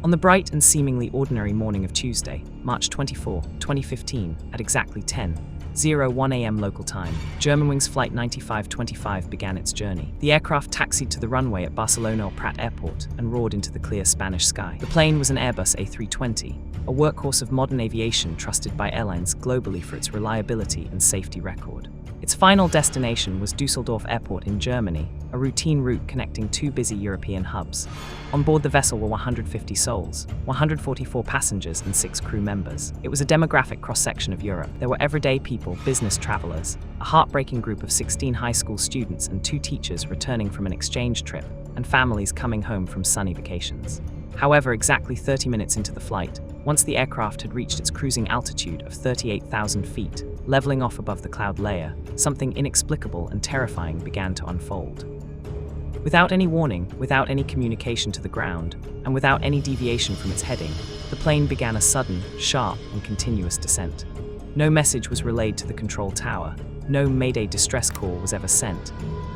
On the bright and seemingly ordinary morning of Tuesday, March 24, 2015, at exactly 10:01 a.m. local time, Germanwings Flight 9525 began its journey. The aircraft taxied to the runway at Barcelona El Prat Airport and roared into the clear Spanish sky. The plane was an Airbus A320, a workhorse of modern aviation trusted by airlines globally for its reliability and safety record. Its final destination was Düsseldorf Airport in Germany, a routine route connecting two busy European hubs. On board the vessel were 150 souls, 144 passengers and 6 crew members. It was a demographic cross-section of Europe. There were everyday people, business travelers, a heartbreaking group of 16 high school students and 2 teachers returning from an exchange trip, and families coming home from sunny vacations. However, exactly 30 minutes into the flight, once the aircraft had reached its cruising altitude of 38,000 feet, leveling off above the cloud layer, something inexplicable and terrifying began to unfold. Without any warning, without any communication to the ground, and without any deviation from its heading, the plane began a sudden, sharp, and continuous descent. No message was relayed to the control tower. No Mayday distress call was ever sent.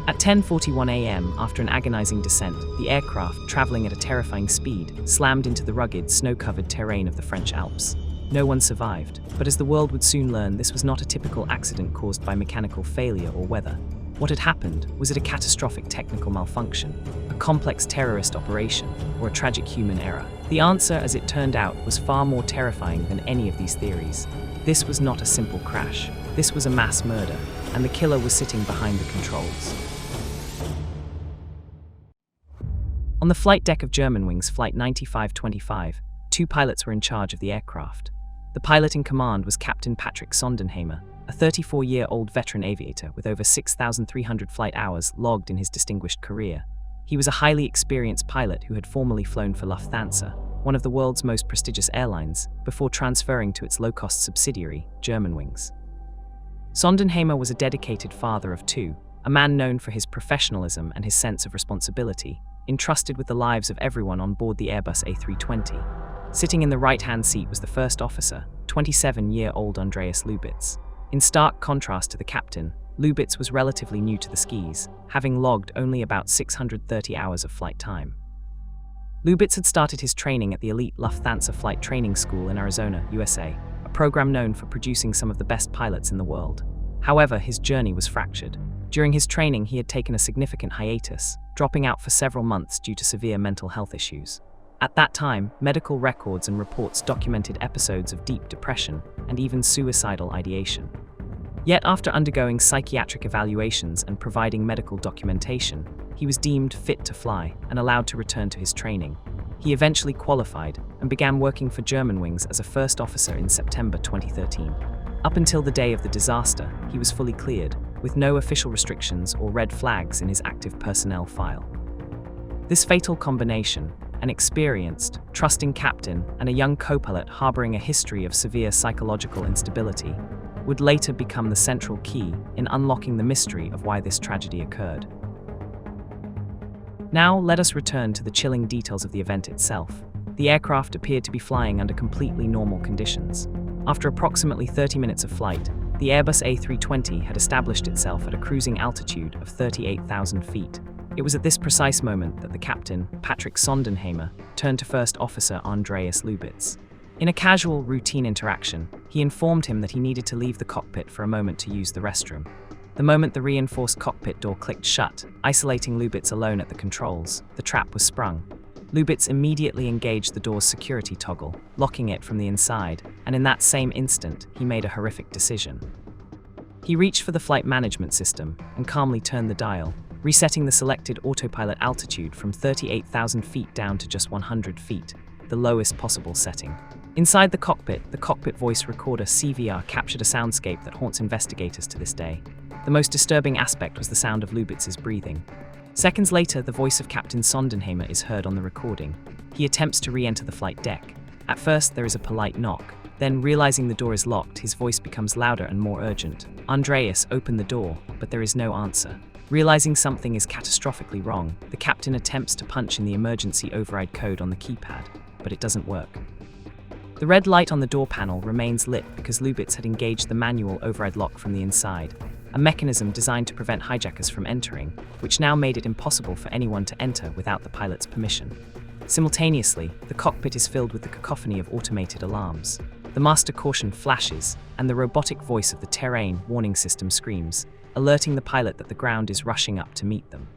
At 10:41 a.m., after an agonizing descent, the aircraft, traveling at a terrifying speed, slammed into the rugged, snow-covered terrain of the French Alps. No one survived, but as the world would soon learn, this was not a typical accident caused by mechanical failure or weather. What had happened? Was it a catastrophic technical malfunction, a complex terrorist operation, or a tragic human error? The answer, as it turned out, was far more terrifying than any of these theories. This was not a simple crash. This was a mass murder, and the killer was sitting behind the controls. On the flight deck of Germanwings Flight 9525, 2 pilots were in charge of the aircraft. The pilot in command was Captain Patrick Sondenheimer, a 34-year-old veteran aviator with over 6,300 flight hours logged in his distinguished career. He was a highly experienced pilot who had formerly flown for Lufthansa, one of the world's most prestigious airlines, before transferring to its low-cost subsidiary, Germanwings. Sondenheimer was a dedicated father of 2, a man known for his professionalism and his sense of responsibility, entrusted with the lives of everyone on board the Airbus A320. Sitting in the right-hand seat was the first officer, 27-year-old Andreas Lubitz. In stark contrast to the captain, Lubitz was relatively new to the skis, having logged only about 630 hours of flight time. Lubitz had started his training at the elite Lufthansa Flight Training School in Arizona, USA, a program known for producing some of the best pilots in the world. However, his journey was fractured. During his training, he had taken a significant hiatus, dropping out for several months due to severe mental health issues. At that time, medical records and reports documented episodes of deep depression and even suicidal ideation. Yet after undergoing psychiatric evaluations and providing medical documentation, he was deemed fit to fly and allowed to return to his training. He eventually qualified and began working for Germanwings as a first officer in September 2013. Up until the day of the disaster, he was fully cleared, with no official restrictions or red flags in his active personnel file. This fatal combination, an experienced, trusting captain and a young co-pilot harboring a history of severe psychological instability, would later become the central key in unlocking the mystery of why this tragedy occurred. Now, let us return to the chilling details of the event itself. The aircraft appeared to be flying under completely normal conditions. After approximately 30 minutes of flight, the Airbus A320 had established itself at a cruising altitude of 38,000 feet. It was at this precise moment that the captain, Patrick Sondenheimer, turned to First Officer Andreas Lubitz. In a casual, routine interaction, he informed him that he needed to leave the cockpit for a moment to use the restroom. The moment the reinforced cockpit door clicked shut, isolating Lubitz alone at the controls, the trap was sprung. Lubitz immediately engaged the door's security toggle, locking it from the inside, and in that same instant, he made a horrific decision. He reached for the flight management system and calmly turned the dial, resetting the selected autopilot altitude from 38,000 feet down to just 100 feet, the lowest possible setting. Inside the cockpit voice recorder CVR captured a soundscape that haunts investigators to this day. The most disturbing aspect was the sound of Lubitz's breathing. Seconds later, the voice of Captain Sondenheimer is heard on the recording. He attempts to re-enter the flight deck. At first, there is a polite knock. Then, realizing the door is locked, his voice becomes louder and more urgent. Andreas, open the door, but there is no answer. Realizing something is catastrophically wrong, the captain attempts to punch in the emergency override code on the keypad, but it doesn't work. The red light on the door panel remains lit because Lubitz had engaged the manual override lock from the inside, a mechanism designed to prevent hijackers from entering, which now made it impossible for anyone to enter without the pilot's permission. Simultaneously, the cockpit is filled with the cacophony of automated alarms. The master caution flashes, and the robotic voice of the terrain warning system screams, alerting the pilot that the ground is rushing up to meet them.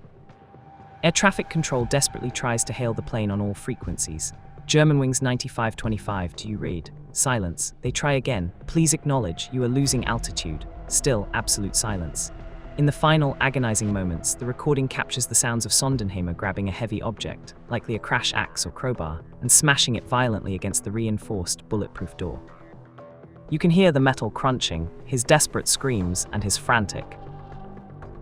Air traffic control desperately tries to hail the plane on all frequencies. Germanwings 9525, do you read? Silence. They try again. Please acknowledge you are losing altitude. Still, absolute silence. In the final, agonizing moments, the recording captures the sounds of Sondenheimer grabbing a heavy object, likely a crash axe or crowbar, and smashing it violently against the reinforced, bulletproof door. You can hear the metal crunching, his desperate screams, and his frantic,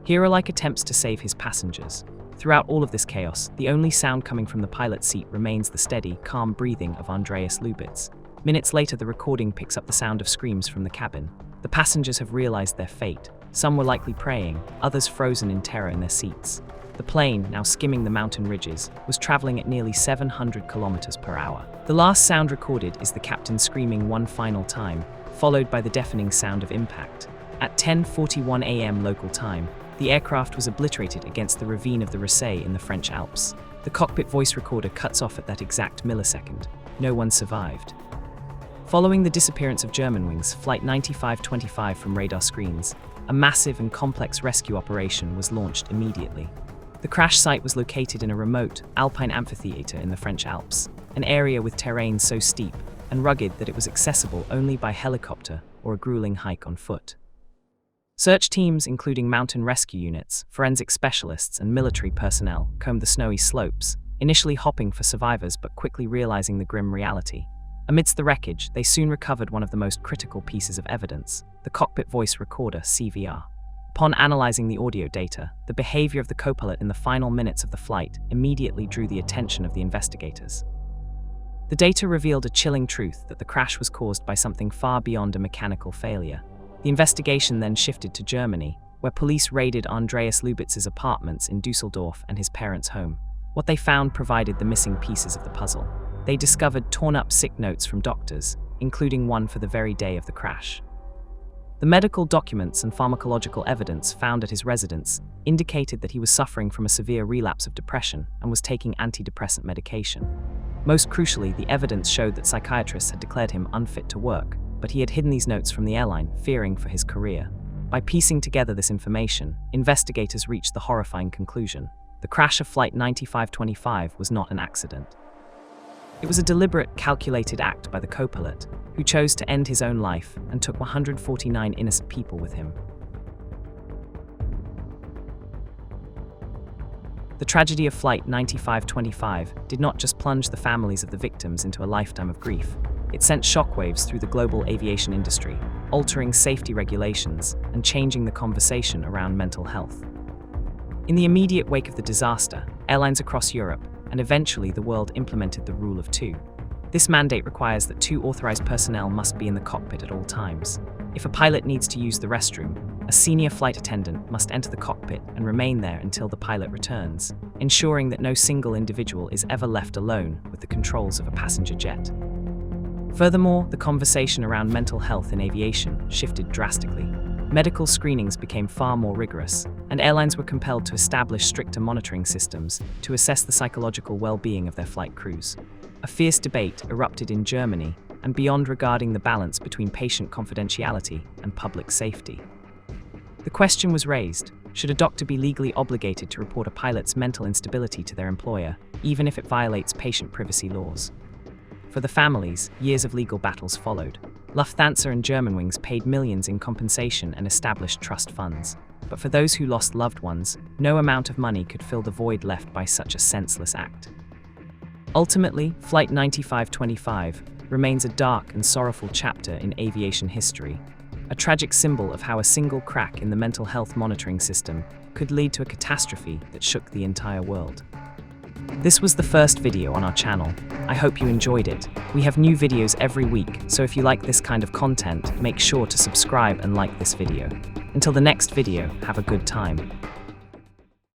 hero-like attempts to save his passengers. Throughout all of this chaos, the only sound coming from the pilot's seat remains the steady, calm breathing of Andreas Lubitz. Minutes later, the recording picks up the sound of screams from the cabin. The passengers have realized their fate. Some were likely praying, others frozen in terror in their seats. The plane, now skimming the mountain ridges, was traveling at nearly 700 kilometers per hour. The last sound recorded is the captain screaming one final time, followed by the deafening sound of impact. At 10:41 a.m. local time, the aircraft was obliterated against the ravine of the Rissay in the French Alps. The cockpit voice recorder cuts off at that exact millisecond. No one survived. Following the disappearance of Germanwings Flight 9525 from radar screens, a massive and complex rescue operation was launched immediately. The crash site was located in a remote, alpine amphitheater in the French Alps, an area with terrain so steep and rugged that it was accessible only by helicopter or a grueling hike on foot. Search teams, including mountain rescue units, forensic specialists, and military personnel, combed the snowy slopes, initially hoping for survivors but quickly realizing the grim reality. Amidst the wreckage, they soon recovered one of the most critical pieces of evidence, the cockpit voice recorder (CVR). Upon analyzing the audio data, the behavior of the co-pilot in the final minutes of the flight immediately drew the attention of the investigators. The data revealed a chilling truth that the crash was caused by something far beyond a mechanical failure. The investigation then shifted to Germany, where police raided Andreas Lubitz's apartments in Düsseldorf and his parents' home. What they found provided the missing pieces of the puzzle. They discovered torn-up sick notes from doctors, including one for the very day of the crash. The medical documents and pharmacological evidence found at his residence indicated that he was suffering from a severe relapse of depression and was taking antidepressant medication. Most crucially, the evidence showed that psychiatrists had declared him unfit to work, but he had hidden these notes from the airline, fearing for his career. By piecing together this information, investigators reached the horrifying conclusion: the crash of Flight 9525 was not an accident. It was a deliberate, calculated act by the co-pilot, who chose to end his own life and took 149 innocent people with him. The tragedy of Flight 9525 did not just plunge the families of the victims into a lifetime of grief. It sent shockwaves through the global aviation industry, altering safety regulations and changing the conversation around mental health. In the immediate wake of the disaster, airlines across Europe and eventually the world implemented the Rule of Two. This mandate requires that 2 authorized personnel must be in the cockpit at all times. If a pilot needs to use the restroom, a senior flight attendant must enter the cockpit and remain there until the pilot returns, ensuring that no single individual is ever left alone with the controls of a passenger jet. Furthermore, the conversation around mental health in aviation shifted drastically. Medical screenings became far more rigorous, and airlines were compelled to establish stricter monitoring systems to assess the psychological well-being of their flight crews. A fierce debate erupted in Germany and beyond regarding the balance between patient confidentiality and public safety. The question was raised: should a doctor be legally obligated to report a pilot's mental instability to their employer, even if it violates patient privacy laws? For the families, years of legal battles followed. Lufthansa and Germanwings paid millions in compensation and established trust funds. But for those who lost loved ones, no amount of money could fill the void left by such a senseless act. Ultimately, Flight 9525 remains a dark and sorrowful chapter in aviation history, a tragic symbol of how a single crack in the mental health monitoring system could lead to a catastrophe that shook the entire world. This was the first video on our channel. I hope you enjoyed it. We have new videos every week, so if you like this kind of content, make sure to subscribe and like this video. Until the next video, have a good time.